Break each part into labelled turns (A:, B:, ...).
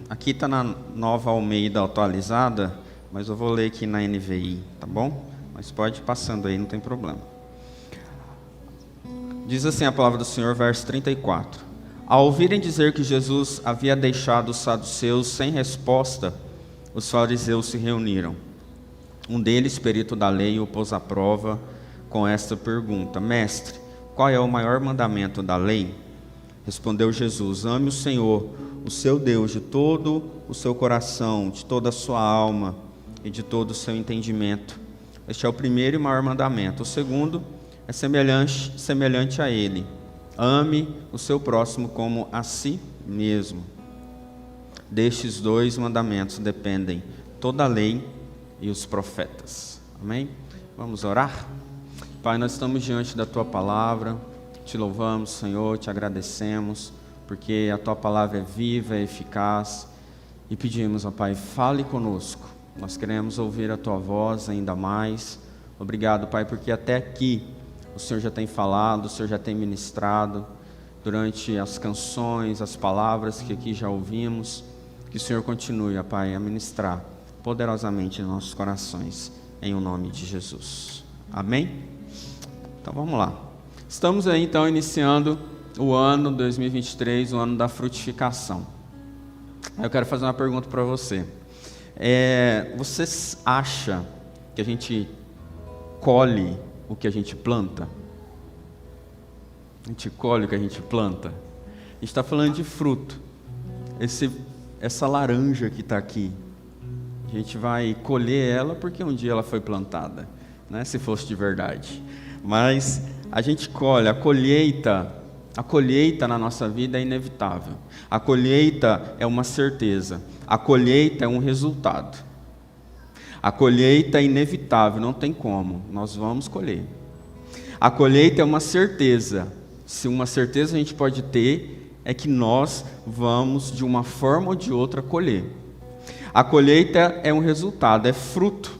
A: Aqui está na Nova Almeida atualizada, mas eu vou ler aqui na NVI, tá bom? Mas pode ir passando aí, não tem problema. Diz assim a palavra do Senhor, verso 34. Ao ouvirem dizer que Jesus havia deixado os saduceus sem resposta, os fariseus se reuniram. Um deles, perito da lei, o pôs à prova com esta pergunta: Mestre, qual é o maior mandamento da lei? Respondeu Jesus: ame o Senhor, o seu Deus, de todo o seu coração, de toda a sua alma e de todo o seu entendimento. Este é o primeiro e maior mandamento. O segundo é semelhante a ele: ame o seu próximo como a si mesmo. Destes dois mandamentos dependem toda a lei e os profetas. Amém? Vamos orar? Pai, nós estamos diante da Tua palavra, te louvamos, Senhor, te agradecemos, porque a Tua palavra é viva, é eficaz, e pedimos, ó Pai, fale conosco. Nós queremos ouvir a Tua voz ainda mais. Obrigado, Pai, porque até aqui o Senhor já tem falado, o Senhor já tem ministrado, durante as canções, as palavras que aqui já ouvimos. Que o Senhor continue, ó Pai, a ministrar poderosamente em nossos corações, em o nome de Jesus. Amém? Então vamos lá. Estamos aí então iniciando o ano 2023, o ano da frutificação. Eu quero fazer uma pergunta para você. Você acha que a gente colhe o que a gente planta? A gente colhe o que a gente planta? A gente está falando de fruto. Essa laranja que está aqui, a gente vai colher ela porque um dia ela foi plantada, né? Se fosse de verdade. Mas a gente colhe, a colheita na nossa vida é inevitável. A colheita é uma certeza. A colheita é um resultado. A colheita é inevitável, não tem como. Nós vamos colher. A colheita é uma certeza. Se uma certeza a gente pode ter, é que nós vamos, de uma forma ou de outra, colher. A colheita é um resultado, é fruto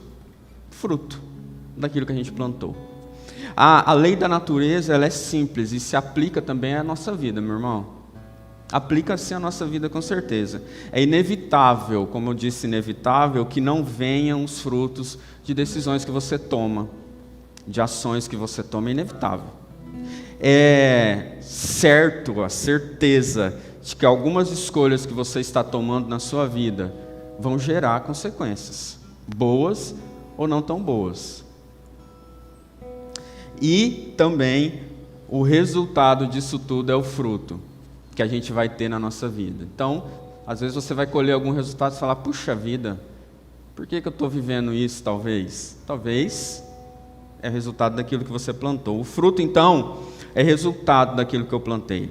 A: daquilo que a gente plantou. A lei da natureza, ela é simples e se aplica também à nossa vida, meu irmão. Aplica-se à nossa vida com certeza. É inevitável, como eu disse, inevitável, que não venham os frutos de decisões que você toma, de ações que você toma, é inevitável. É certo, a certeza de que algumas escolhas que você está tomando na sua vida vão gerar consequências, boas ou não tão boas. E também o resultado disso tudo é o fruto que a gente vai ter na nossa vida. Então, às vezes você vai colher algum resultado e falar: puxa vida, por que eu estou vivendo isso? Talvez é resultado daquilo que você plantou. O fruto, então, é resultado daquilo que eu plantei.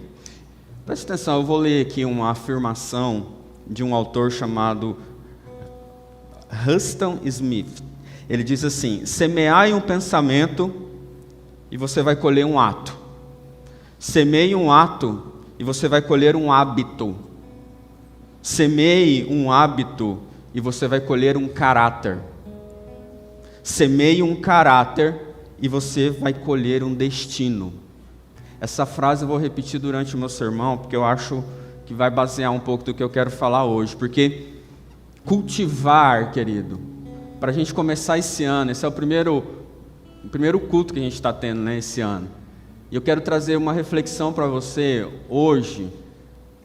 A: Preste atenção, eu vou ler aqui uma afirmação de um autor chamado Huston Smith. Ele diz assim: semeai um pensamento e você vai colher um ato. Semeie um ato e você vai colher um hábito. Semeie um hábito e você vai colher um caráter. Semeie um caráter e você vai colher um destino. Essa frase eu vou repetir durante o meu sermão, porque eu acho que vai basear um pouco do que eu quero falar hoje. Porque cultivar, querido, para a gente começar esse ano, esse é o primeiro culto que a gente está tendo, né, esse ano. E eu quero trazer uma reflexão para você hoje,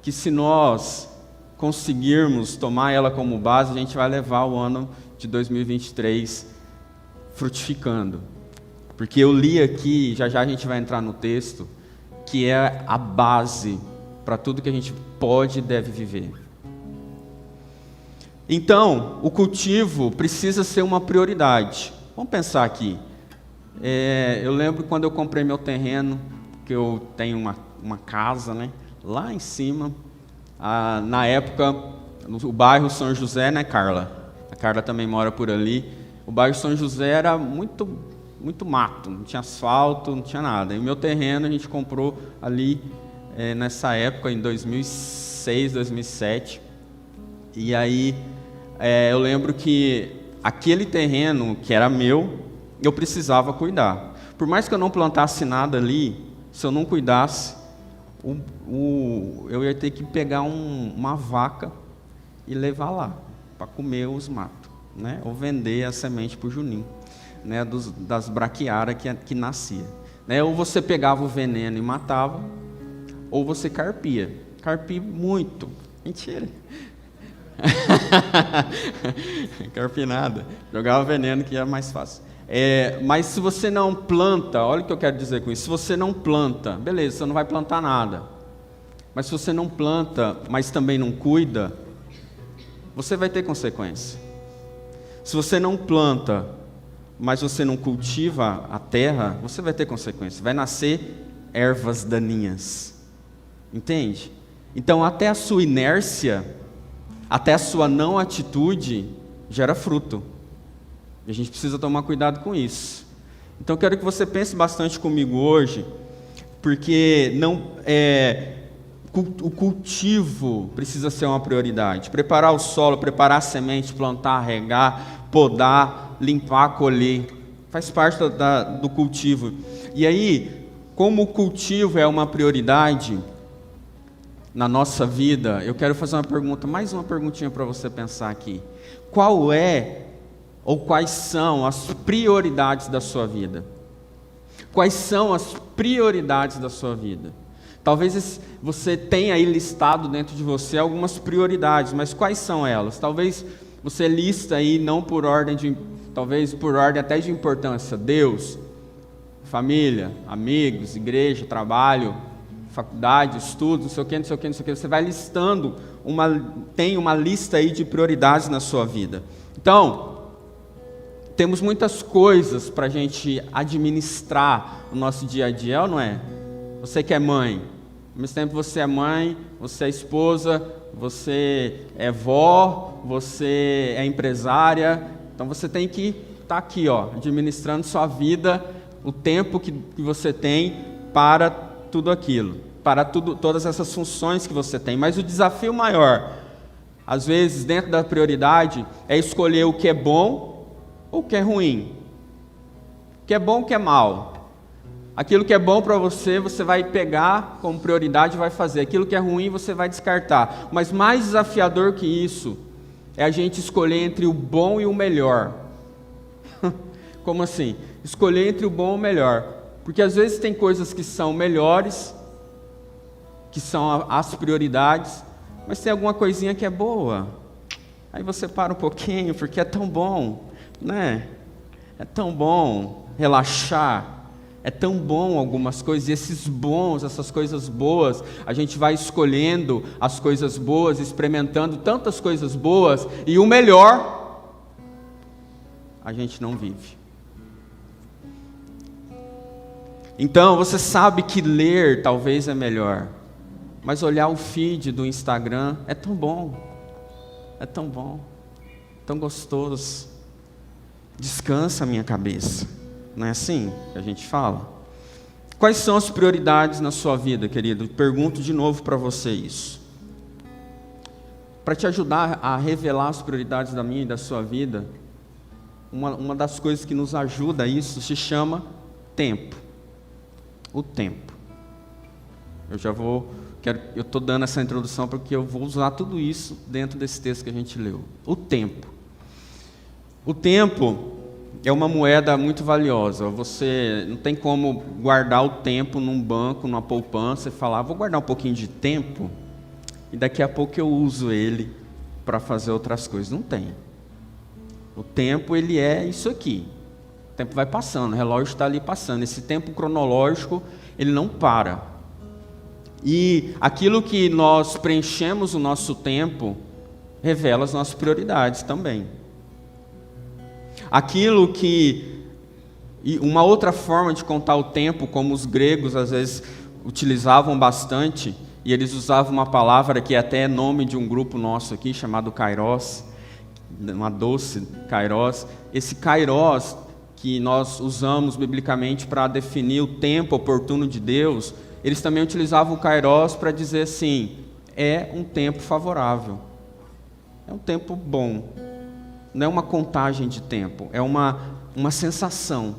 A: que se nós conseguirmos tomar ela como base, a gente vai levar o ano de 2023 frutificando. Porque eu li aqui, já a gente vai entrar no texto, que é a base para tudo que a gente pode e deve viver. Então, o cultivo precisa ser uma prioridade. Vamos pensar aqui. Eu lembro quando eu comprei meu terreno, que eu tenho uma casa, né, lá em cima. Na época, o bairro São José, né, Carla? A Carla também mora por ali. O bairro São José era muito mato, não tinha asfalto, não tinha nada. E o meu terreno a gente comprou ali nessa época, em 2006, 2007. E aí eu lembro que aquele terreno que era meu, eu precisava cuidar. Por mais que eu não plantasse nada ali, se eu não cuidasse, eu ia ter que pegar uma vaca e levar lá, para comer os matos, né? Ou vender a semente para o Juninho, né? Das braquiárias que nascia. Né? Ou você pegava o veneno e matava, ou você carpia. Carpia muito. Mentira. Carpia nada. Jogava veneno que é mais fácil. Mas se você não planta, olha o que eu quero dizer com isso. Se você não planta, beleza, você não vai plantar nada. Mas se você não planta, mas também não cuida, você vai ter consequência. Se você não planta, mas você não cultiva a terra, você vai ter consequência. Vai nascer ervas daninhas. Entende? Então, até a sua inércia, até a sua não atitude, gera fruto. E a gente precisa tomar cuidado com isso. Então, eu quero que você pense bastante comigo hoje, porque o cultivo precisa ser uma prioridade. Preparar o solo, preparar a semente, plantar, regar, podar, limpar, colher. Faz parte do cultivo. E aí, como o cultivo é uma prioridade na nossa vida, eu quero fazer uma pergunta, mais uma perguntinha para você pensar aqui. Qual é ou quais são as prioridades da sua vida? Quais são as prioridades da sua vida? Talvez você tenha aí listado dentro de você algumas prioridades, mas quais são elas? Talvez você lista aí não por ordem talvez por ordem até de importância. Deus, família, amigos, igreja, trabalho, faculdade, estudo, não sei o que, não sei o que, não sei o que. Você vai listando, tem uma lista aí de prioridades na sua vida. Então, temos muitas coisas para a gente administrar no nosso dia a dia, ou não é? Você que é mãe, ao mesmo tempo você é mãe, você é esposa, você é vó, você é empresária, então você tem que estar aqui, administrando sua vida, o tempo que você tem para tudo aquilo, para todas essas funções que você tem. Mas o desafio maior, às vezes, dentro da prioridade, é escolher o que é bom ou o que é ruim. O que é bom, o que é mal. Aquilo que é bom para você, você vai pegar como prioridade e vai fazer. Aquilo que é ruim, você vai descartar. Mas mais desafiador que isso, é a gente escolher entre o bom e o melhor. Como assim? Escolher entre o bom e o melhor. Porque às vezes tem coisas que são melhores, que são as prioridades, mas tem alguma coisinha que é boa. Aí você para um pouquinho, porque é tão bom, né? É tão bom relaxar. É tão bom algumas coisas, e essas coisas boas, a gente vai escolhendo as coisas boas, experimentando tantas coisas boas, e o melhor, a gente não vive. Então, você sabe que ler talvez é melhor, mas olhar o feed do Instagram é tão bom, tão gostoso, descansa a minha cabeça. Não é assim que a gente fala? Quais são as prioridades na sua vida, querido? Pergunto de novo para você isso. Para te ajudar a revelar as prioridades da minha e da sua vida, uma das coisas que nos ajuda a isso se chama tempo. O tempo. Eu estou dando essa introdução porque eu vou usar tudo isso dentro desse texto que a gente leu. O tempo. O tempo é uma moeda muito valiosa. Você não tem como guardar o tempo num banco, numa poupança e falar, vou guardar um pouquinho de tempo e daqui a pouco eu uso ele para fazer outras coisas. Não tem. O tempo, ele é isso aqui. O tempo vai passando, o relógio está ali passando. Esse tempo cronológico, ele não para. E aquilo que nós preenchemos o nosso tempo, revela as nossas prioridades também. Aquilo que... E uma outra forma de contar o tempo, como os gregos às vezes utilizavam bastante, e eles usavam uma palavra que até é nome de um grupo nosso aqui, chamado Kairos, uma doce Kairos. Esse Kairos, que nós usamos biblicamente para definir o tempo oportuno de Deus, eles também utilizavam o Kairos para dizer assim, é um tempo favorável, é um tempo bom. Não é uma contagem de tempo, é uma sensação,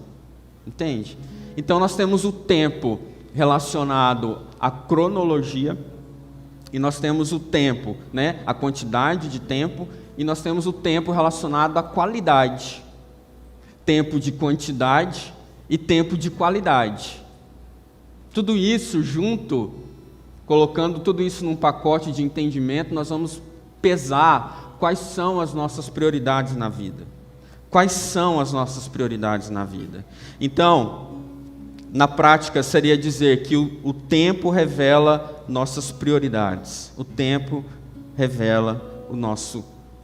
A: entende? Então nós temos o tempo relacionado à cronologia, e nós temos o tempo, né? A quantidade de tempo, e nós temos o tempo relacionado à qualidade. Tempo de quantidade e tempo de qualidade. Tudo isso junto, colocando tudo isso num pacote de entendimento, nós vamos pesar quais são as nossas prioridades na vida. Quais são as nossas prioridades na vida? Então, na prática, seria dizer que o tempo revela nossas prioridades. O tempo revela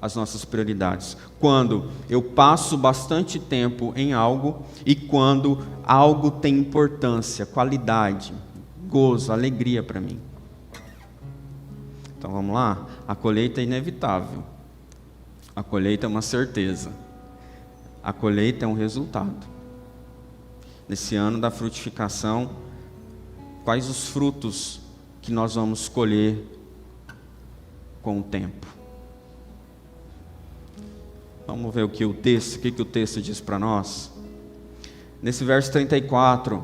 A: as nossas prioridades. Quando eu passo bastante tempo em algo e quando algo tem importância, qualidade, gozo, alegria para mim. Então vamos lá? A colheita é inevitável. A colheita é uma certeza. A colheita é um resultado. Nesse ano da frutificação, quais os frutos que nós vamos colher com o tempo? Vamos ver o que o texto diz para nós. Nesse verso 34,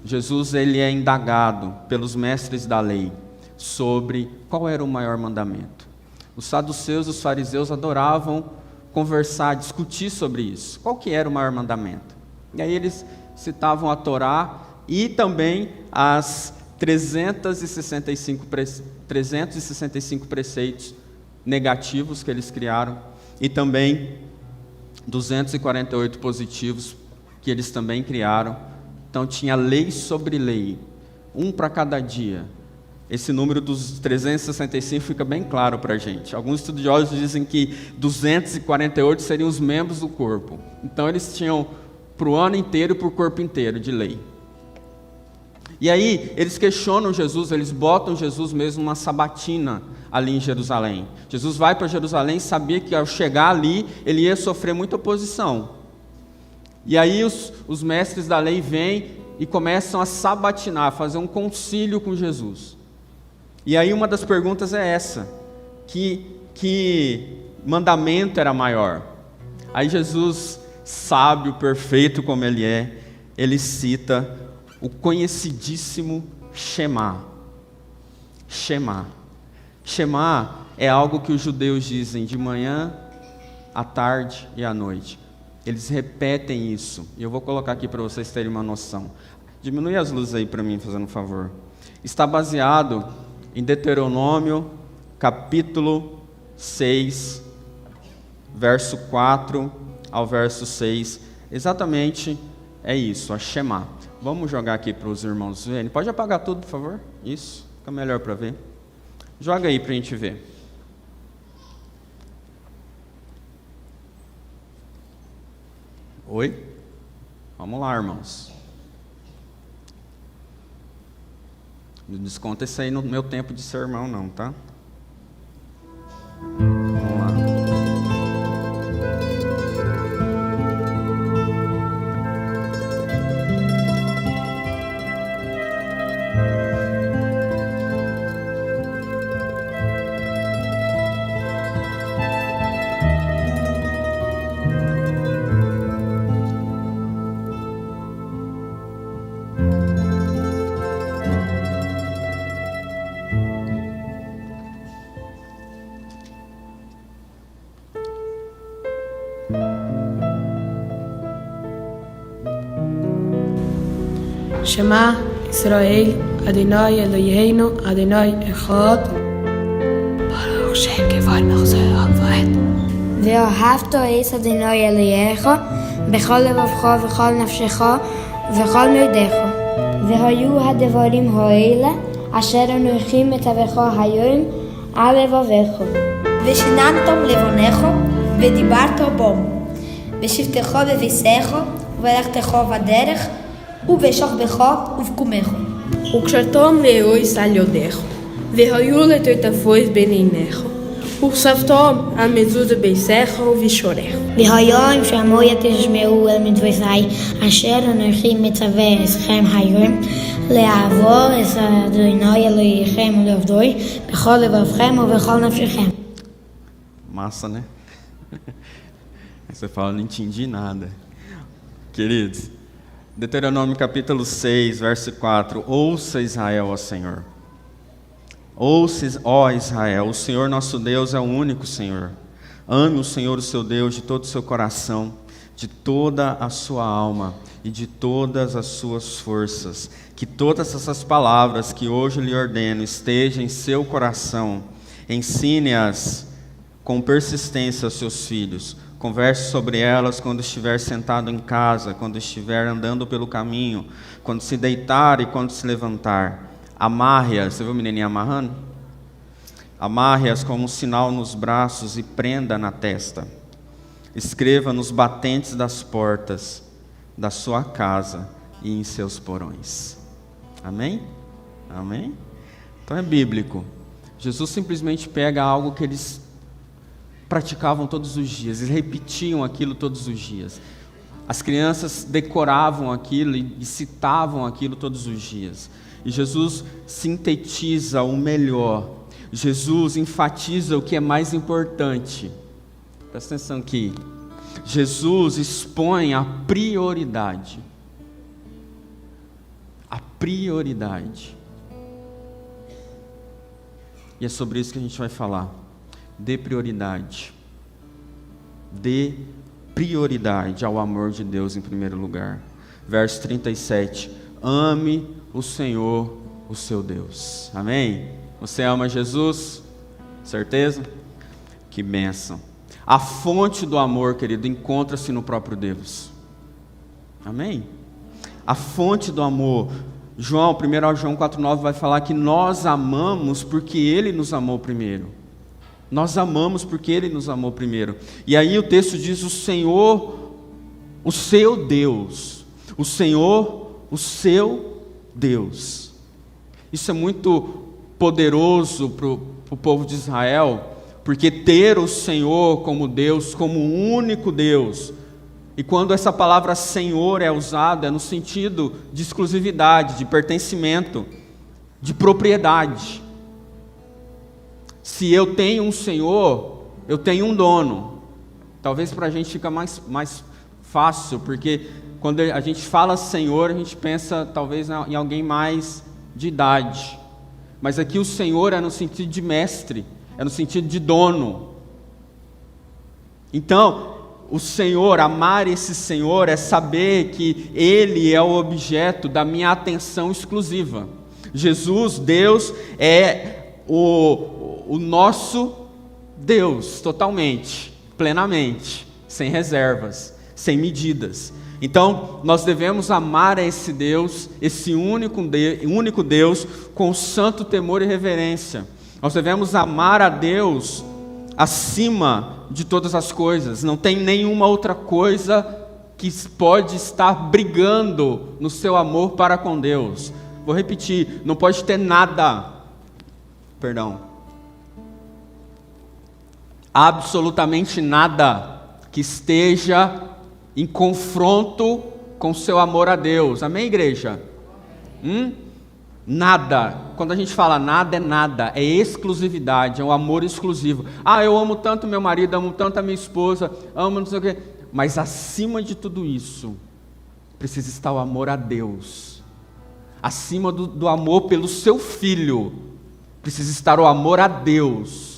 A: Jesus ele é indagado pelos mestres da lei sobre qual era o maior mandamento. Os saduceus e os fariseus adoravam conversar, discutir sobre isso. Qual que era o maior mandamento? E aí eles citavam a Torá e também as 365 preceitos negativos que eles criaram e também 248 positivos que eles também criaram. Então tinha lei sobre lei, um para cada dia. Esse número dos 365 fica bem claro para a gente. Alguns estudiosos dizem que 248 seriam os membros do corpo. Então eles tinham para o ano inteiro e para o corpo inteiro de lei. E aí eles questionam Jesus, eles botam Jesus mesmo numa sabatina ali em Jerusalém. Jesus vai para Jerusalém e sabia que ao chegar ali ele ia sofrer muita oposição. E aí os mestres da lei vêm e começam a sabatinar, a fazer um concílio com Jesus. E aí uma das perguntas é essa: que mandamento era maior? Aí Jesus, sábio, perfeito como ele é, ele cita o conhecidíssimo Shema. Shema. Shema é algo que os judeus dizem de manhã, à tarde e à noite. Eles repetem isso. E eu vou colocar aqui para vocês terem uma noção. Diminui as luzes aí para mim, fazendo um favor. Está baseado em Deuteronômio, capítulo 6, verso 4 ao verso 6. Exatamente é isso, a Shema. Vamos jogar aqui para os irmãos verem. Pode apagar tudo, por favor? Isso, fica melhor para ver. Joga aí para a gente ver. Oi? Vamos lá, irmãos. Não desconta isso aí no meu tempo de sermão, não, tá? Vamos lá.
B: שמע ישראל, אדוני אלוהינו, אדוני אחד. ברוך שם כבוד מחזור עבד.
C: ואהבת את אדוני אלוהיך בכל לבבך וכל נפשך וכל מאודך. והיו הדברים האלה אשר אנוכי מצווך היום על לבבך. ושיננתם לבונך ודיברת בם. בשבתך בביתך ובלכתך בדרך ובשוכבך ובקומך.
B: וכשתום לאויס על יודך, והיו לטוטפויס בין עיניך, וכספתם על מזוז ביתך ובשורך.
C: והיום שמעו תשמעו אל מצוותיי אשר אנוכי מצווה אתכם היום לעבור את אדוני אלוהיכם ולעבדו בכל לבבכם ובכל נפשכם.
A: Massa, né? Aí você fala, não entendi nada. Queridos, Deuteronômio capítulo 6, verso 4. Ouça, Israel, ao Senhor. Ouça, ó Israel, o Senhor nosso Deus é o único Senhor. Ame o Senhor, o seu Deus, de todo o seu coração, de toda a sua alma e de todas as suas forças. Que todas essas palavras que hoje lhe ordeno estejam em seu coração. Ensine-as com persistência aos seus filhos. Converse sobre elas quando estiver sentado em casa, quando estiver andando pelo caminho, quando se deitar e quando se levantar. Amarre-as, você viu o menininho amarrando? Amarre-as como um sinal nos braços e prenda na testa. Escreva nos batentes das portas da sua casa e em seus porões. Amém? Amém? Então é bíblico. Jesus simplesmente pega algo que eles praticavam todos os dias, eles repetiam aquilo todos os dias. As crianças decoravam aquilo e citavam aquilo todos os dias. E Jesus sintetiza o melhor. Jesus enfatiza o que é mais importante. Presta atenção aqui. Jesus expõe a prioridade. A prioridade. E é sobre isso que a gente vai falar. Dê prioridade. Dê prioridade ao amor de Deus em primeiro lugar. Verso 37. Ame o Senhor, o seu Deus. Amém? Você ama Jesus? Certeza? Que bênção. A fonte do amor, querido, encontra-se no próprio Deus. Amém? A fonte do amor. 1 João 4,9 vai falar que nós amamos porque Ele nos amou primeiro. Nós amamos porque Ele nos amou primeiro. E aí o texto diz: o Senhor, o seu Deus. O Senhor, o seu Deus. Isso é muito poderoso para o povo de Israel, porque ter o Senhor como Deus, como o único Deus, e quando essa palavra Senhor é usada, é no sentido de exclusividade, de pertencimento, de propriedade. Se eu tenho um Senhor, eu tenho um dono. Talvez para a gente fica mais fácil, porque quando a gente fala Senhor, a gente pensa talvez em alguém mais de idade. Mas aqui o Senhor é no sentido de mestre, é no sentido de dono. Então, o Senhor, amar esse Senhor é saber que Ele é o objeto da minha atenção exclusiva. Jesus, Deus, é o nosso Deus, totalmente, plenamente, sem reservas, sem medidas. Então, nós devemos amar a esse Deus, esse único Deus, com santo temor e reverência. Nós devemos amar a Deus acima de todas as coisas. Não tem nenhuma outra coisa que pode estar brigando no seu amor para com Deus. Vou repetir, não pode ter nada, absolutamente nada que esteja em confronto com o seu amor a Deus. Amém, igreja? Nada. Quando a gente fala nada, é nada. É exclusividade, é um amor exclusivo. Eu amo tanto meu marido, amo tanto a minha esposa, amo não sei o quê. Mas acima de tudo isso, precisa estar o amor a Deus. Acima do amor pelo seu filho, precisa estar o amor a Deus.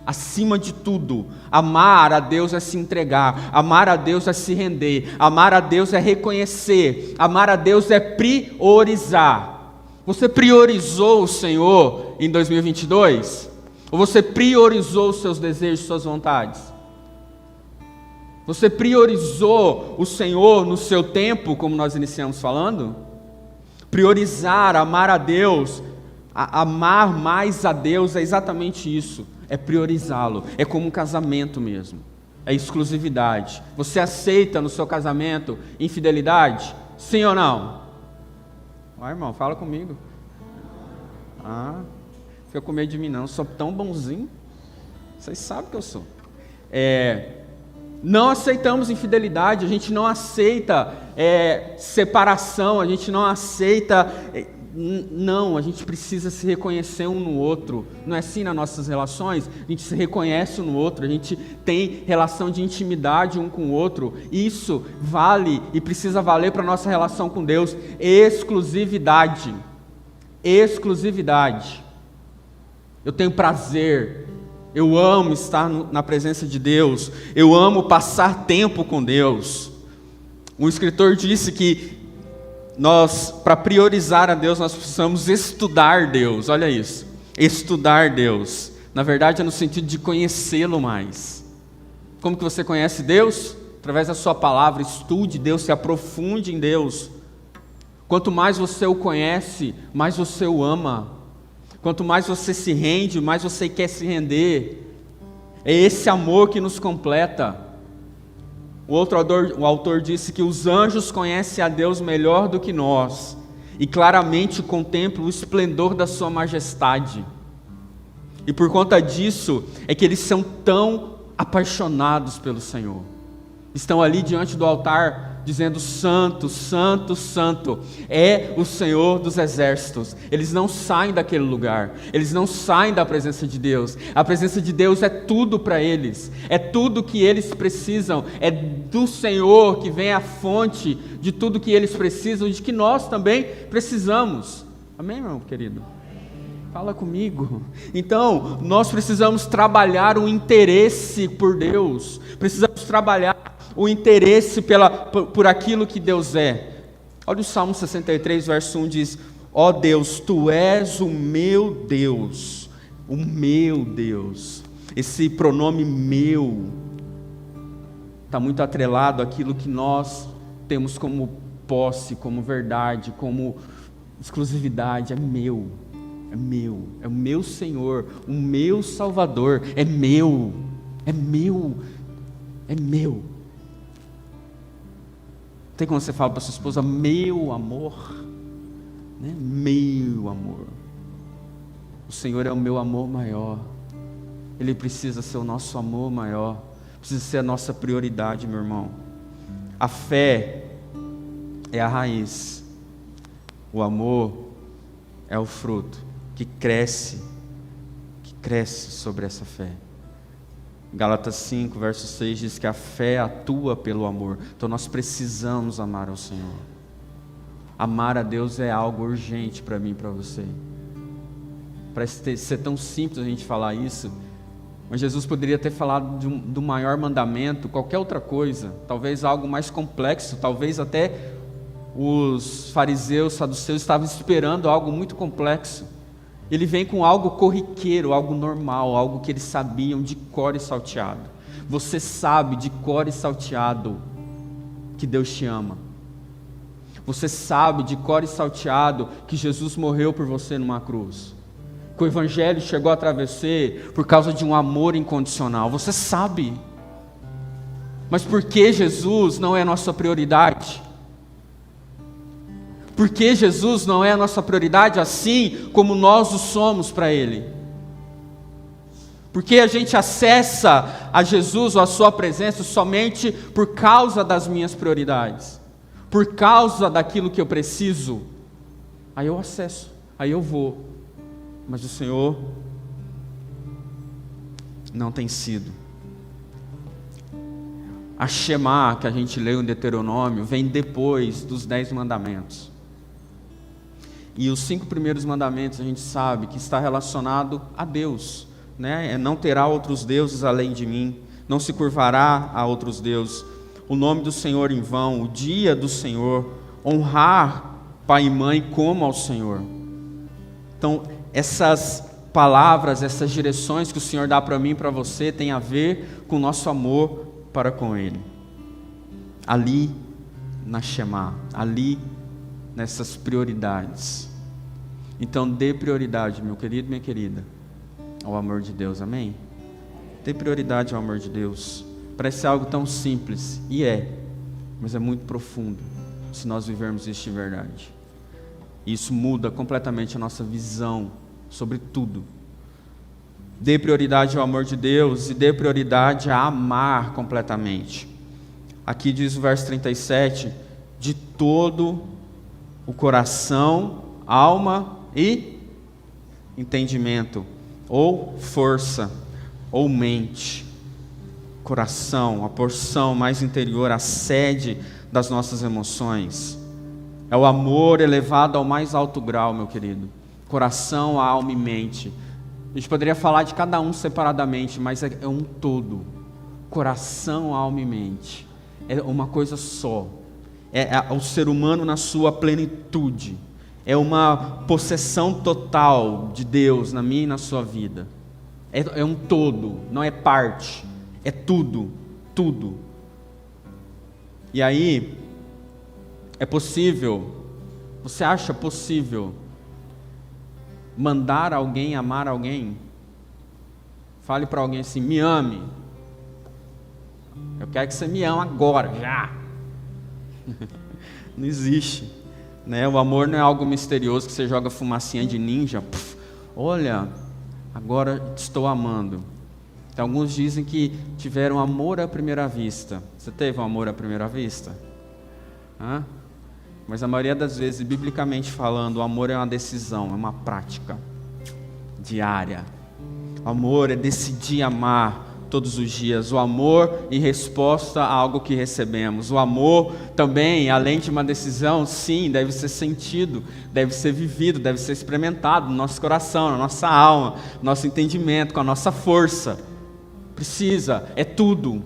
A: Acima de tudo, amar a Deus é se entregar, amar a Deus é se render, amar a Deus é reconhecer, amar a Deus é priorizar. Você priorizou o Senhor em 2022? Ou você priorizou os seus desejos, suas vontades? Você priorizou o Senhor no seu tempo, como nós iniciamos falando? Priorizar, amar a Deus, amar mais a Deus é exatamente isso. É priorizá-lo, é como um casamento mesmo, é exclusividade. Você aceita no seu casamento infidelidade? Sim ou não? Irmão, fala comigo. Fica com medo de mim não, eu sou tão bonzinho. Vocês sabem que eu sou. Não aceitamos infidelidade, a gente não aceita separação, a gente não aceita Não, a gente precisa se reconhecer um no outro. Não é assim nas nossas relações? A gente se reconhece um no outro, a gente tem relação de intimidade um com o outro. Isso vale e precisa valer para a nossa relação com Deus. Exclusividade. Exclusividade. Eu tenho prazer, eu amo estar na presença de Deus, eu amo passar tempo com Deus. Um escritor disse que nós, para priorizar a Deus, nós precisamos estudar Deus. Olha isso, estudar Deus. Na verdade é no sentido de conhecê-lo mais. Como que você conhece Deus? Através da sua palavra. Estude Deus, se aprofunde em Deus. Quanto mais você o conhece, mais você o ama. Quanto mais você se rende, mais você quer se render. É esse amor que nos completa. O autor disse que os anjos conhecem a Deus melhor do que nós e claramente contemplam o esplendor da sua majestade. E por conta disso é que eles são tão apaixonados pelo Senhor. Estão ali diante do altar dizendo: Santo, Santo, Santo é o Senhor dos exércitos. Eles não saem daquele lugar, eles não saem da presença de Deus. A presença de Deus é tudo para eles, é tudo que eles precisam, é do Senhor que vem a fonte de tudo que eles precisam, de que nós também precisamos. Amém, irmão querido? Fala comigo. Então, nós precisamos trabalhar o interesse por Deus, precisamos trabalhar o interesse por aquilo que Deus é. Olha o Salmo 63, verso 1, diz: ó Deus, Tu és o meu Deus, o meu Deus. Esse pronome meu está muito atrelado àquilo que nós temos como posse, como verdade, como exclusividade. É meu, é meu, é o meu Senhor, o meu Salvador, é meu, é meu, é meu. Tem como você fala para sua esposa: meu amor, né? Meu amor. O Senhor é o meu amor maior. Ele precisa ser o nosso amor maior, precisa ser a nossa prioridade, meu irmão. A fé é a raiz, o amor é o fruto que cresce sobre essa fé. Gálatas 5, verso 6 diz que a fé atua pelo amor. Então nós precisamos amar ao Senhor. Amar a Deus é algo urgente para mim e para você. Parece ser tão simples a gente falar isso, mas Jesus poderia ter falado do maior mandamento, qualquer outra coisa, talvez algo mais complexo, talvez até os fariseus, saduceus estavam esperando algo muito complexo. Ele vem com algo corriqueiro, algo normal, algo que eles sabiam de cor e salteado. Você sabe de cor e salteado que Deus te ama. Você sabe de cor e salteado que Jesus morreu por você numa cruz. Que o Evangelho chegou a você por causa de um amor incondicional. Você sabe. Mas por que Jesus não é a nossa prioridade? Porque Jesus não é a nossa prioridade, assim como nós o somos para Ele. Porque a gente acessa a Jesus ou a sua presença somente por causa das minhas prioridades, por causa daquilo que eu preciso. Aí eu acesso, aí eu vou. Mas o Senhor não tem sido. A Shema, que a gente leu em Deuteronômio, vem depois dos 10 mandamentos. E os 5 primeiros mandamentos a gente sabe que está relacionado a Deus, né? É: não terá outros deuses além de mim, não se curvará a outros deuses, o nome do Senhor em vão, o dia do Senhor, honrar pai e mãe como ao Senhor. Então, essas palavras, essas direções que o Senhor dá para mim e para você tem a ver com o nosso amor para com Ele. Ali na Shema, ali nessas prioridades. Então dê prioridade, meu querido, minha querida, ao amor de Deus, amém? Dê prioridade ao amor de Deus. Parece algo tão simples, e mas é muito profundo, se nós vivermos isso de verdade. Isso muda completamente a nossa visão sobre tudo. Dê prioridade ao amor de Deus e dê prioridade a amar completamente. Aqui diz o verso 37, de todo o coração, alma e entendimento, ou força, ou mente. Coração, a porção mais interior, a sede das nossas emoções. É o amor elevado ao mais alto grau, meu querido. Coração, alma e mente. A gente poderia falar de cada um separadamente, mas é um todo. Coração, alma e mente. É uma coisa só. É o ser humano na sua plenitude. É uma possessão total de Deus na minha e na sua vida. É um todo, não é parte. É tudo, tudo. E aí, é possível, você acha possível mandar alguém amar alguém? Fale para alguém assim, me ame. Eu quero que você me ame agora, já. Não existe, né? O amor não é algo misterioso que você joga fumacinha de ninja. Olha, agora te estou amando. Então, alguns dizem que tiveram amor à primeira vista. Você teve um amor à primeira vista? Mas a maioria das vezes, biblicamente falando, o amor é uma decisão, é uma prática diária. O amor é decidir amar todos os dias. O amor em resposta a algo que recebemos. O amor também, além de uma decisão, sim, deve ser sentido, deve ser vivido, deve ser experimentado no nosso coração, na nossa alma, no nosso entendimento, com a nossa força. Precisa, é tudo,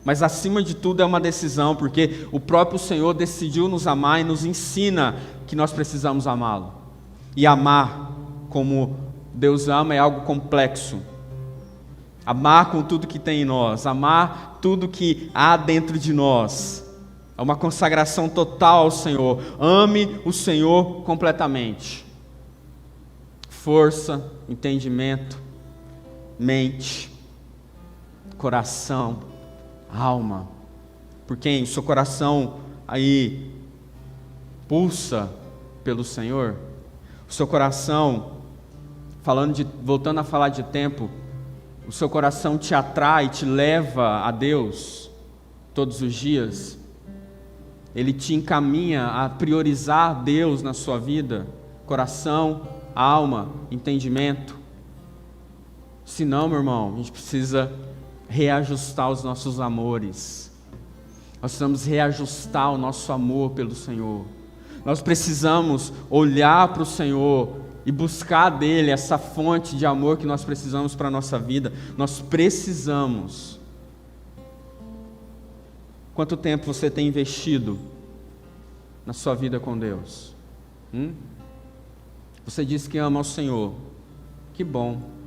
A: mas acima de tudo é uma decisão, porque o próprio Senhor decidiu nos amar e nos ensina que nós precisamos amá-lo. E amar como Deus ama é algo complexo. Amar com tudo que tem em nós, amar tudo que há dentro de nós, é uma consagração total ao Senhor. Ame o Senhor completamente. Força, entendimento, mente, coração, alma. Por quem? O seu coração aí pulsa pelo Senhor? O seu coração, voltando a falar de tempo, o seu coração te atrai, te leva a Deus todos os dias? Ele te encaminha a priorizar Deus na sua vida? Coração, alma, entendimento? Se não, meu irmão, a gente precisa reajustar os nossos amores. Nós precisamos reajustar o nosso amor pelo Senhor. Nós precisamos olhar para o Senhor e buscar dele essa fonte de amor que nós precisamos para a nossa vida. Nós precisamos. Quanto tempo você tem investido na sua vida com Deus? Você diz que ama o Senhor. Que bom.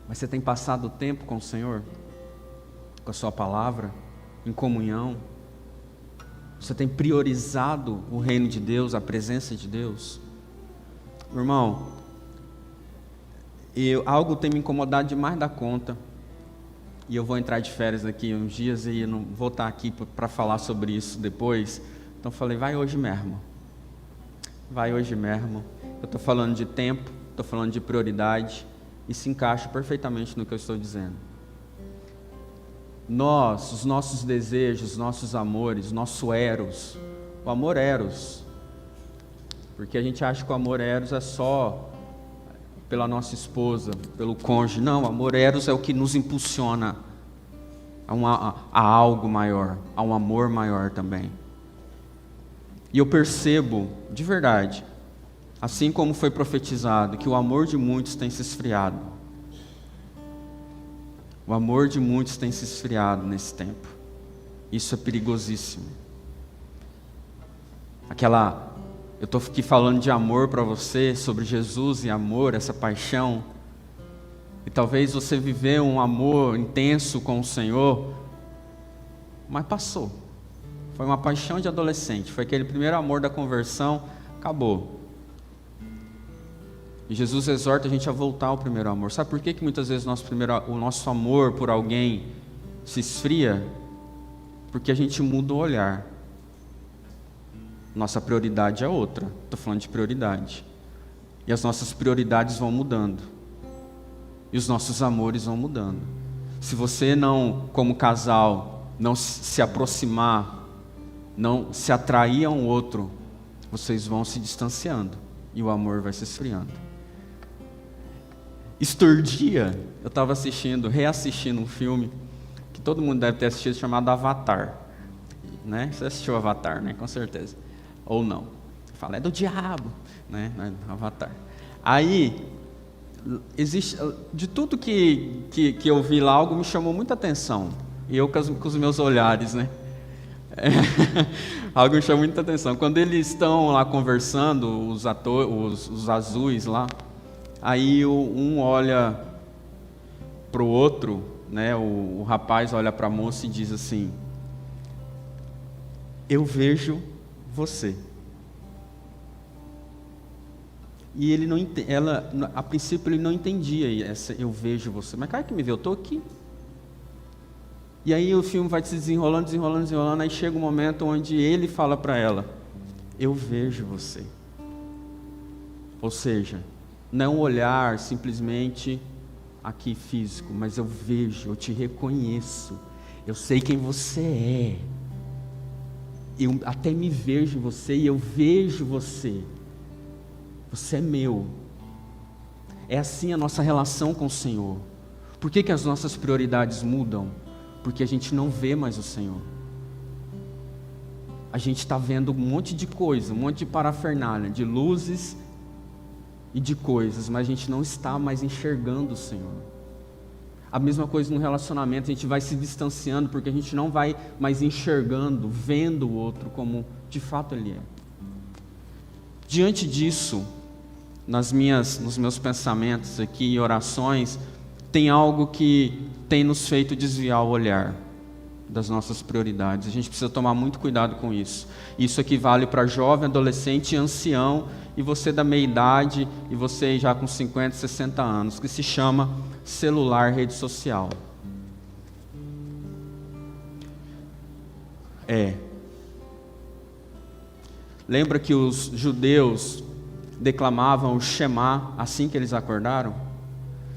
A: Mas você tem passado tempo com o Senhor? Com a sua palavra? Em comunhão? Você tem priorizado o reino de Deus, a presença de Deus? Meu irmão, algo tem me incomodado demais da conta. E eu vou entrar de férias daqui uns dias e não vou estar aqui para falar sobre isso depois. Então falei, vai hoje mesmo. Vai hoje mesmo. Eu estou falando de tempo, estou falando de prioridade. E se encaixa perfeitamente no que eu estou dizendo. Nós, os nossos desejos, os nossos amores, nosso eros, o amor eros, porque a gente acha que o amor eros é só pela nossa esposa, pelo cônjuge. Não, o amor eros é o que nos impulsiona a algo maior, a um amor maior também. E eu percebo, de verdade, assim como foi profetizado, que o amor de muitos tem se esfriado. O amor de muitos tem se esfriado nesse tempo. Isso é perigosíssimo. Eu estou aqui falando de amor para você, sobre Jesus e amor, essa paixão. E talvez você viveu um amor intenso com o Senhor, mas passou. Foi uma paixão de adolescente, foi aquele primeiro amor da conversão, acabou. E Jesus exorta a gente a voltar ao primeiro amor. Sabe por que muitas vezes o nosso amor por alguém se esfria? Porque a gente muda o olhar. Nossa prioridade é outra. Estou falando de prioridade. E as nossas prioridades vão mudando. E os nossos amores vão mudando. Se você não, como casal, não se aproximar, não se atrair a um outro vocês vão se distanciando e o amor vai se esfriando. Estordia, eu estava reassistindo um filme que todo mundo deve ter assistido, chamado Avatar, né? Você assistiu Avatar, né? Com certeza. Ou não. Fala, é do diabo, né? Avatar. Aí, existe, de tudo que eu vi lá, algo me chamou muita atenção. E eu com os meus olhares, né? Algo me chamou muita atenção. Quando eles estão lá conversando, os azuis lá, aí um olha para o outro, né? O rapaz olha para a moça e diz assim: eu vejo você. E ele não, a princípio ele não entendia essa eu vejo você. Mas cara que me vê, eu estou aqui. E aí o filme vai se desenrolando, aí chega um momento onde ele fala para ela: eu vejo você. Ou seja, não olhar simplesmente aqui físico, mas eu vejo, eu te reconheço, eu sei quem você é. Eu até me vejo em você e eu vejo você. Você é meu. É assim a nossa relação com o Senhor. Por que as nossas prioridades mudam? Porque a gente não vê mais o Senhor. A gente está vendo um monte de coisa, um monte de parafernália, de luzes e de coisas, mas a gente não está mais enxergando o Senhor. A mesma coisa no relacionamento, a gente vai se distanciando porque a gente não vai mais enxergando, vendo o outro como de fato ele é. Diante disso, nos meus pensamentos aqui e orações, tem algo que tem nos feito desviar o olhar das nossas prioridades. A gente precisa tomar muito cuidado com isso. Isso aqui vale para jovem, adolescente e ancião, e você da meia-idade, e você já com 50, 60 anos, que se chama celular, rede social. Lembra que os judeus declamavam o Shema assim que eles acordaram?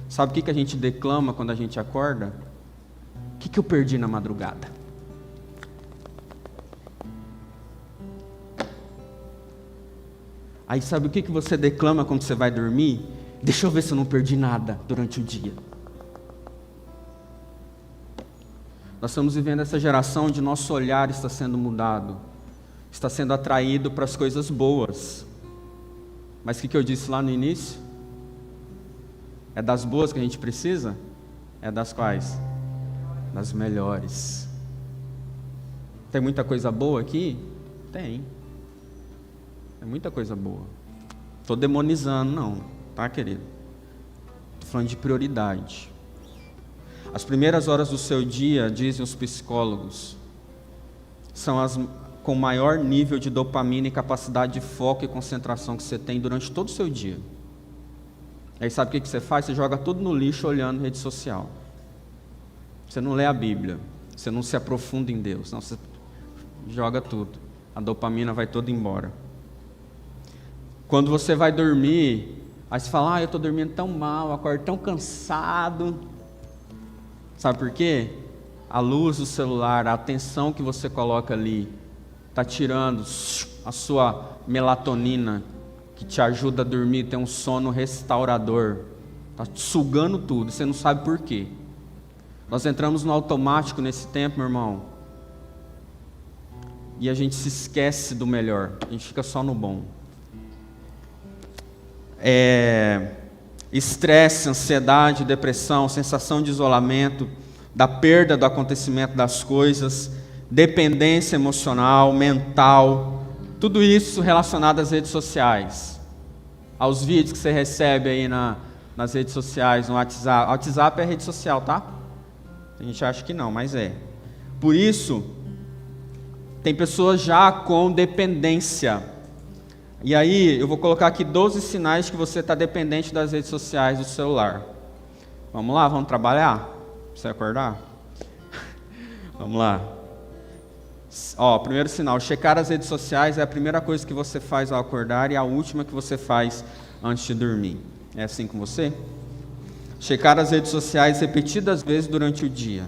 A: Sabe o que a gente declama quando a gente acorda? O que eu perdi na madrugada? Aí sabe o que você declama quando você vai dormir? Deixa eu ver se eu não perdi nada durante o dia. Nós estamos vivendo essa geração onde nosso olhar está sendo mudado, está sendo atraído para as coisas boas. Mas o que eu disse lá no início? É das boas que a gente precisa? É das quais? Das melhores. Tem muita coisa boa aqui? Tem. Tem muita coisa boa. Estou demonizando, não, tá, querido? Estou falando de prioridade. As primeiras horas do seu dia, dizem os psicólogos, são as com maior nível de dopamina e capacidade de foco e concentração que você tem durante todo o seu dia. Aí sabe o que você faz? Você joga tudo no lixo olhando rede social. Você não lê a Bíblia, você não se aprofunda em Deus, não, você joga tudo. A dopamina vai toda embora. Quando você vai dormir, aí você fala: eu estou dormindo tão mal, acordo tão cansado. Sabe por quê? A luz do celular, a atenção que você coloca ali, está tirando a sua melatonina, que te ajuda a dormir, ter um sono restaurador. Está sugando tudo, você não sabe por quê. Nós entramos no automático nesse tempo, meu irmão, e a gente se esquece do melhor, a gente fica só no bom. Estresse, ansiedade, depressão, sensação de isolamento, da perda do acontecimento das coisas, dependência emocional, mental, tudo isso relacionado às redes sociais, aos vídeos que você recebe aí nas redes sociais, no WhatsApp. O WhatsApp é rede social, tá? A gente acha que não, mas é. Por isso, tem pessoas já com dependência. E aí, eu vou colocar aqui 12 sinais que você está dependente das redes sociais do celular. Vamos lá, vamos trabalhar? Pra você acordar? Vamos lá. Primeiro sinal, checar as redes sociais é a primeira coisa que você faz ao acordar e a última que você faz antes de dormir. É assim com você? Checar as redes sociais repetidas vezes durante o dia.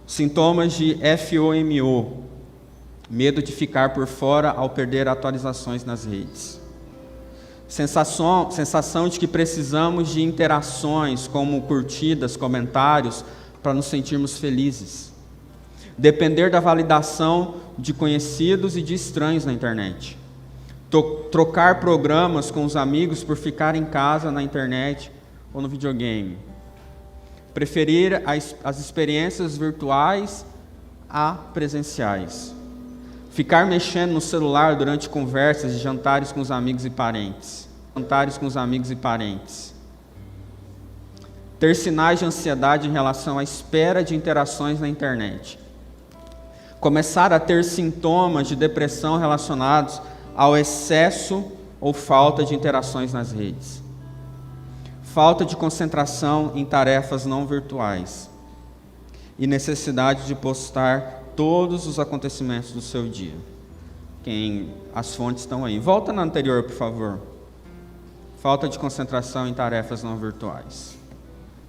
A: Sintomas de FOMO, Medo de ficar por fora ao perder atualizações nas redes. Sensação de que precisamos de interações como curtidas, comentários, para nos sentirmos felizes. Depender da validação de conhecidos e de estranhos na internet. Trocar programas com os amigos por ficar em casa, na internet ou no videogame. Preferir as experiências virtuais a presenciais. Ficar mexendo no celular durante conversas e jantares com os amigos e parentes. Ter sinais de ansiedade em relação à espera de interações na internet. Começar a ter sintomas de depressão relacionados ao excesso ou falta de interações nas redes. Falta de concentração em tarefas não virtuais. E necessidade de postar todos os acontecimentos do seu dia. As fontes estão aí. Volta na anterior, por favor. Falta de concentração em tarefas não virtuais.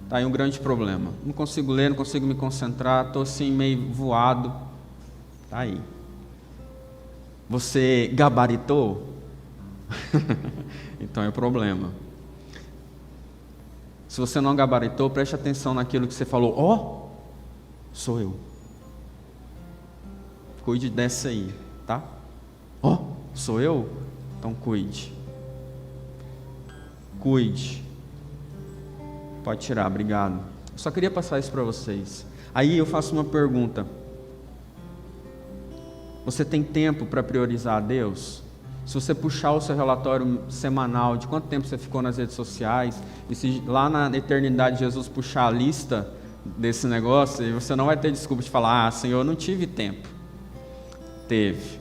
A: Está aí um grande problema. Não consigo ler, não consigo me concentrar, estou assim meio voado. Está aí. Você gabaritou? Então é o problema. Se você não gabaritou, preste atenção naquilo que você falou. Ó, sou eu. Cuide dessa aí, tá? Ó, sou eu? Então cuide. Cuide. Pode tirar, obrigado. Eu só queria passar isso para vocês. Aí eu faço uma pergunta. Você tem tempo para priorizar a Deus? Se você puxar o seu relatório semanal de quanto tempo você ficou nas redes sociais, e se lá na eternidade Jesus puxar a lista desse negócio, você não vai ter desculpa de falar, Senhor, eu não tive tempo. Teve.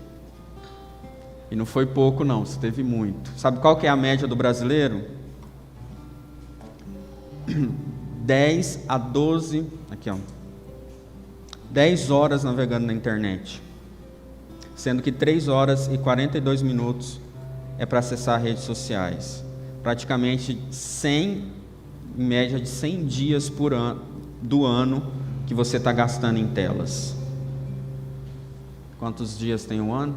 A: E não foi pouco não, você teve muito. Sabe qual que é a média do brasileiro? 10 a 12, aqui ó, 10 horas navegando na internet. Sendo que 3 horas e 42 minutos é para acessar redes sociais. Praticamente 100, em média de 100 dias por ano, do ano que você está gastando em telas. Quantos dias tem um ano?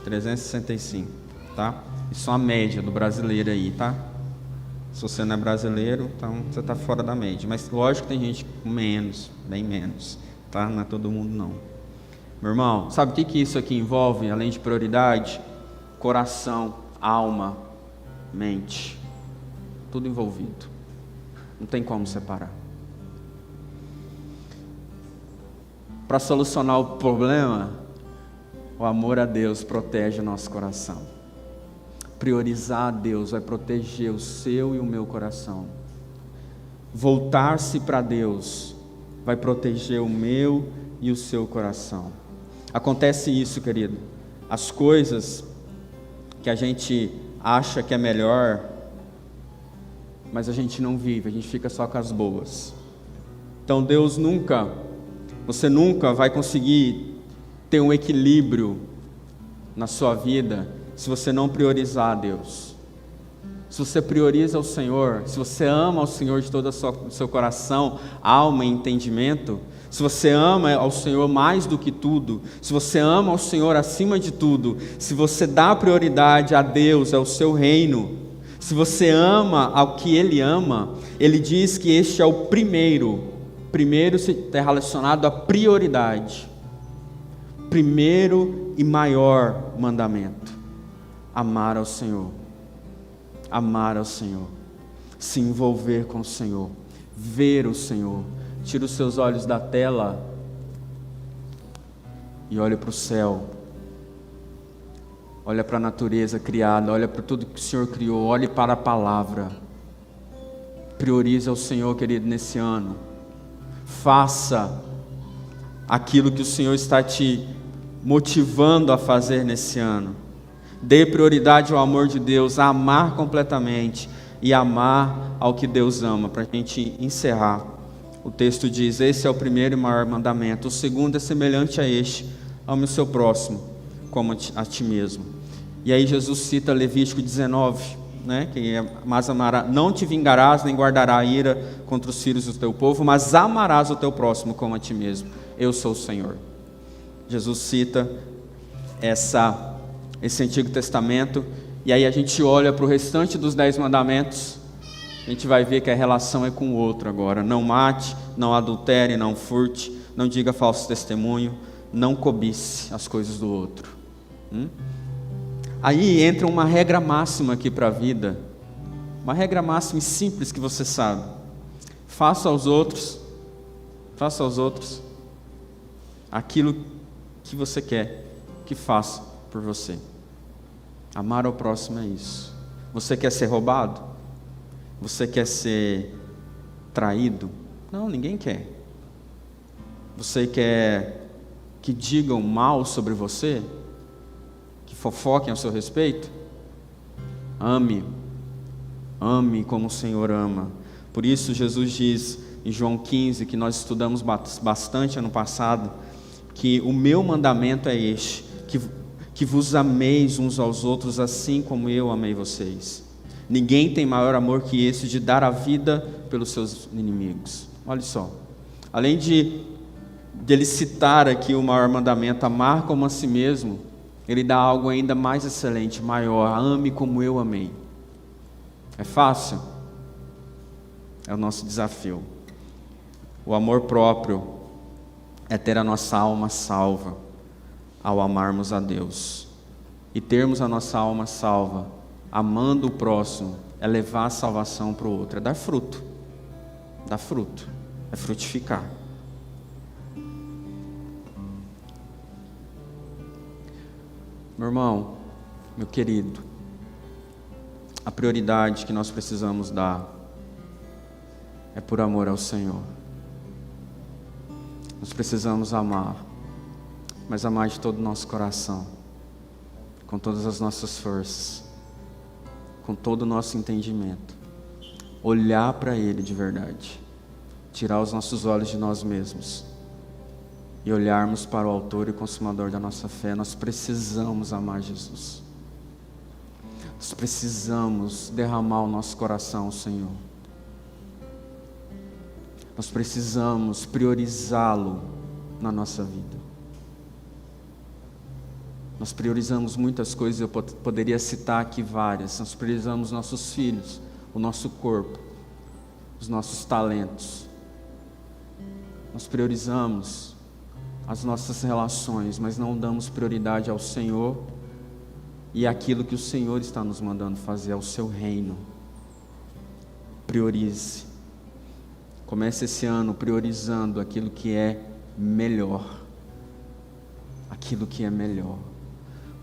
A: 365, tá? Isso é a média do brasileiro aí, tá? Se você não é brasileiro, então você está fora da média. Mas lógico que tem gente com menos, bem menos, tá? Não é todo mundo não. Meu irmão, sabe o que isso aqui envolve, além de prioridade? Coração, alma, mente. Tudo envolvido. Não tem como separar. Para solucionar o problema, o amor a Deus protege o nosso coração. Priorizar a Deus vai proteger o seu e o meu coração. Voltar-se para Deus vai proteger o meu e o seu coração. Acontece isso, querido. As coisas que a gente acha que é melhor, mas a gente não vive, a gente fica só com as boas. Então você nunca vai conseguir ter um equilíbrio na sua vida se você não priorizar a Deus. Se você prioriza o Senhor, se você ama o Senhor de todo o seu coração, alma e entendimento, se você ama ao Senhor mais do que tudo, se você ama ao Senhor acima de tudo, se você dá prioridade a Deus, ao seu reino, se você ama ao que Ele ama, Ele diz que este é o primeiro está relacionado à prioridade, primeiro e maior mandamento, amar ao Senhor, se envolver com o Senhor, ver o Senhor. Tira os seus olhos da tela e olha para o céu. Olha para a natureza criada, olha para tudo que o Senhor criou, olhe para a palavra. Prioriza o Senhor, querido, nesse ano. Faça aquilo que o Senhor está te motivando a fazer nesse ano. Dê prioridade ao amor de Deus, a amar completamente e amar ao que Deus ama. Para a gente encerrar. O texto diz, esse é o primeiro e maior mandamento. O segundo é semelhante a este, ame o seu próximo como a ti mesmo. E aí Jesus cita Levítico 19, né, que é, mas amarás, não te vingarás nem guardarás a ira contra os filhos do teu povo, mas amarás o teu próximo como a ti mesmo. Eu sou o Senhor. Jesus cita esse Antigo Testamento, e aí a gente olha para o restante dos 10 mandamentos, a gente vai ver que a relação é com o outro agora. Não mate, não adultere, não furte, não diga falso testemunho, não cobice as coisas do outro. Aí entra uma regra máxima aqui para a vida, uma regra máxima e simples que você sabe: faça aos outros aquilo que você quer que faça por você. Amar ao próximo é isso. Você quer ser roubado? Você quer ser traído? Não, ninguém quer. Você quer que digam mal sobre você? Que fofoquem ao seu respeito? Ame como o Senhor ama. Por isso Jesus diz em João 15, que nós estudamos bastante ano passado, que o meu mandamento é este, que vos ameis uns aos outros assim como eu amei vocês. Ninguém tem maior amor que esse, de dar a vida pelos seus inimigos. Olha só, além de ele citar aqui o maior mandamento, amar como a si mesmo, ele dá algo ainda mais excelente, maior: ame como eu amei. É fácil? É o nosso desafio. O amor próprio é ter a nossa alma salva ao amarmos a Deus. E termos a nossa alma salva amando o próximo é levar a salvação para o outro, é dar fruto, é frutificar. Meu irmão, meu querido, a prioridade que nós precisamos dar é por amor ao Senhor. Nós precisamos amar, mas amar de todo o nosso coração, com todas as nossas forças, com todo o nosso entendimento, olhar para Ele de verdade, tirar os nossos olhos de nós mesmos e olharmos para o autor e consumador da nossa fé. Nós precisamos amar Jesus, nós precisamos derramar o nosso coração ao Senhor, nós precisamos priorizá-lo na nossa vida. Nós priorizamos muitas coisas, eu poderia citar aqui várias. Nós priorizamos nossos filhos, o nosso corpo, os nossos talentos. Nós priorizamos as nossas relações, mas não damos prioridade ao Senhor e àquilo que o Senhor está nos mandando fazer, ao seu reino. Priorize. Comece esse ano priorizando aquilo que é melhor. Aquilo que é melhor.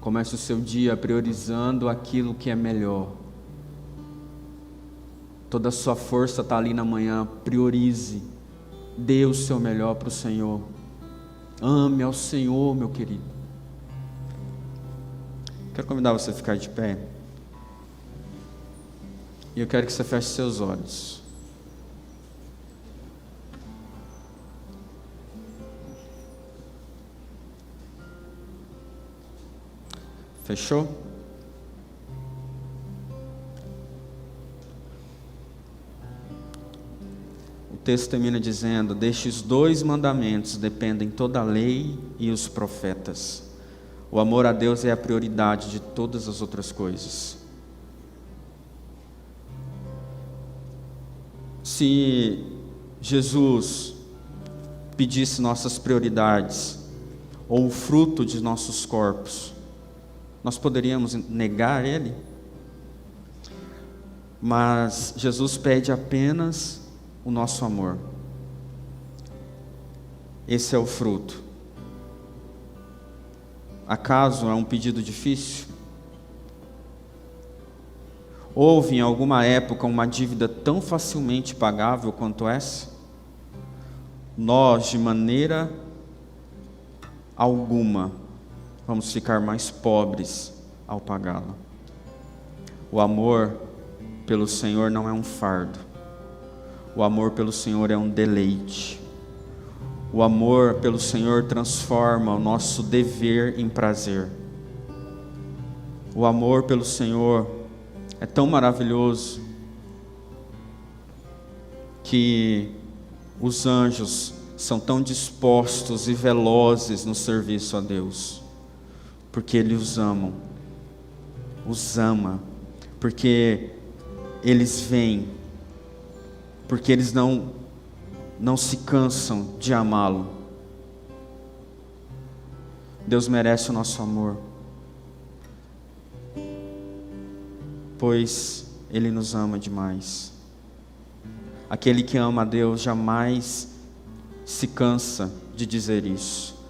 A: Comece o seu dia priorizando aquilo que é melhor. Toda a sua força está ali na manhã. Priorize. Dê o seu melhor para o Senhor. Ame ao Senhor, meu querido. Quero convidar você a ficar de pé. E eu quero que você feche seus olhos. Fechou? O texto termina dizendo: destes 2 mandamentos dependem toda a lei e os profetas. O amor a Deus é a prioridade de todas as outras coisas. Se Jesus pedisse nossas prioridades, ou o fruto de nossos corpos, nós poderíamos negar Ele? Mas Jesus pede apenas o nosso amor. Esse é o fruto. Acaso é um pedido difícil? Houve em alguma época uma dívida tão facilmente pagável quanto essa? Nós, de maneira alguma, vamos ficar mais pobres ao pagá-la. O amor pelo Senhor não é um fardo. O amor pelo Senhor é um deleite. O amor pelo Senhor transforma o nosso dever em prazer. O amor pelo Senhor é tão maravilhoso que os anjos são tão dispostos e velozes no serviço a Deus. porque Ele os ama, porque eles vêm, porque eles não se cansam de amá-lo. Deus merece o nosso amor, pois Ele nos ama demais. Aquele que ama a Deus jamais se cansa de dizer isso.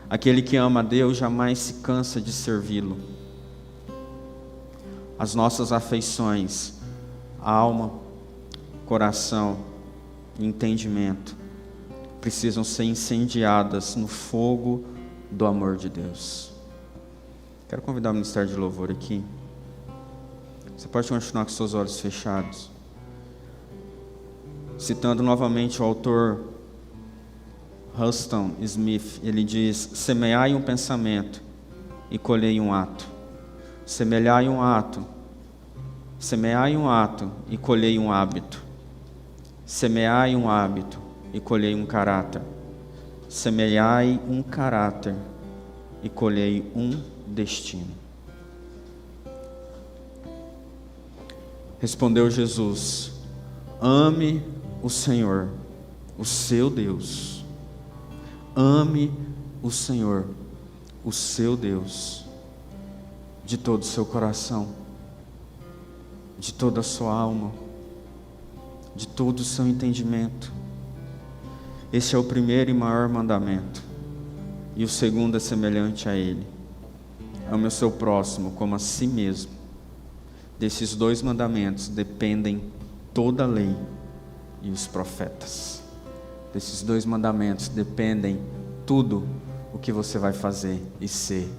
A: Aquele que ama a Deus jamais se cansa de servi-lo. As nossas afeições, alma, coração e entendimento precisam ser incendiadas no fogo do amor de Deus. Quero convidar o Ministério de Louvor aqui. Você pode continuar com seus olhos fechados, citando novamente o autor Huston Smith. Ele diz: semeai um pensamento e colhei um ato. Semeai um ato e colhei um hábito. Semeai um hábito e colhei um caráter. Semeai um caráter e colhei um destino. Respondeu Jesus: ame o Senhor, o seu Deus. Ame o Senhor, o seu Deus, de todo o seu coração, de toda a sua alma, de todo o seu entendimento. Esse é o primeiro e maior mandamento. E o segundo é semelhante a ele: ame o seu próximo como a si mesmo. Desses dois mandamentos dependem toda a lei e os profetas. Desses dois mandamentos dependem tudo o que você vai fazer e ser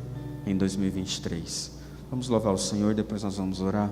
A: em 2023. Vamos louvar o Senhor, depois nós vamos orar.